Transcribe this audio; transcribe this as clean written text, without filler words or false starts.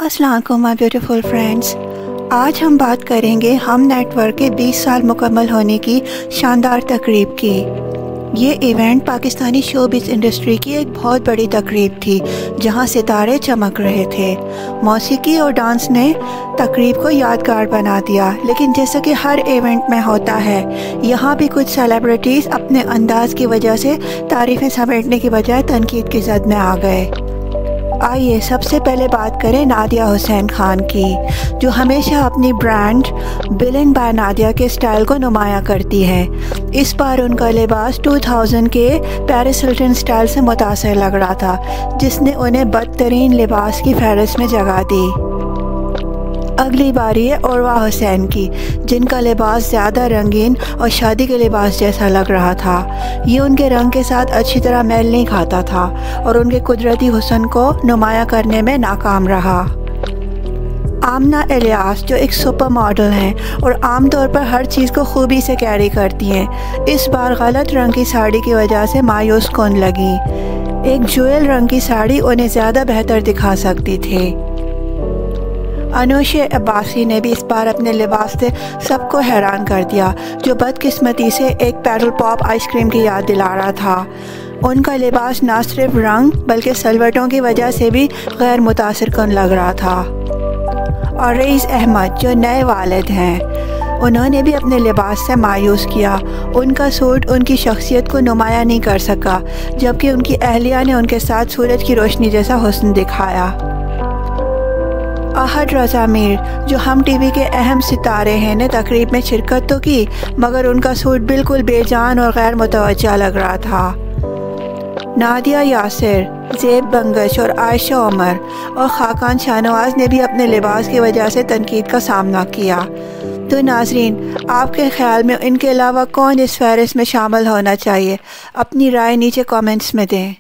अस्सलाम वालेकुम my beautiful friends. आज हम बात करेंगे हम नेटवर्क के 20 साल मुकम्मल होने की शानदार तकरीब की। ये इवेंट पाकिस्तानी शोबिज़ इंडस्ट्री की एक बहुत बड़ी तकरीब थी जहां सितारे चमक रहे थे। मौसीकी और डांस ने तकरीब को यादगार बना दिया, लेकिन जैसा कि हर इवेंट में होता है, यहाँ भी कुछ सेलिब्रिटीज़ अपने अंदाज की वजह से तारीफ़ें समेटने की बजाय तनकीद की जद में आ गए। आइए सबसे पहले बात करें नादिया हुसैन खान की, जो हमेशा अपनी ब्रांड बिलिंग बाय नादिया के स्टाइल को नुमाया करती है। इस बार उनका लिबास 2000 के पेरिस हिल्टन स्टाइल से मुतासिर लग रहा था, जिसने उन्हें बदतरीन लिबास की फहरिस्त में जगह दी। अगली बारी है उर्वा हुसैन की, जिनका लिबास ज़्यादा रंगीन और शादी के लिबास जैसा लग रहा था। ये उनके रंग के साथ अच्छी तरह मेल नहीं खाता था और उनके कुदरती हुस्न को नुमाया करने में नाकाम रहा। आमना इलियास, जो एक सुपर मॉडल हैं और आमतौर पर हर चीज़ को खूबी से कैरी करती हैं, इस बार गलत रंग की साड़ी की वजह से मायूस कौन लगी। एक ज्वेल रंग की साड़ी उन्हें ज़्यादा बेहतर दिखा सकती थी। अनुशे अब्बासी ने भी इस बार अपने लिबास से सबको हैरान कर दिया, जो बदकिस्मती से एक पेट्रोल पॉप आइसक्रीम की याद दिला रहा था। उनका लिबास ना सिर्फ रंग बल्कि सलवटों की वजह से भी गैर मुतासिर कन लग रहा था। और रईस अहमद, जो नए वालिद हैं, उन्होंने भी अपने लिबास से मायूस किया। उनका सूट उनकी शख्सियत को नुमाया नहीं कर सका, जबकि उनकी अहलिया ने उनके साथ सूरज की रोशनी जैसा हुस्न दिखाया। अहद रज़ा मीर, जो हम टीवी के अहम सितारे हैं, ने तकरीब में शिरकत तो की, मगर उनका सूट बिल्कुल बेजान और गैर मुतवज्जा लग रहा था। नादिया यासिर, ज़ेब बंगश और आयशा उमर और खाकान शाहनवाज ने भी अपने लिबास की वजह से तनकीद का सामना किया। तो नाजरीन, आपके ख्याल में इनके अलावा कौन इस फहरिस्त में शामिल होना चाहिए? अपनी राय नीचे कमेंट्स में दें।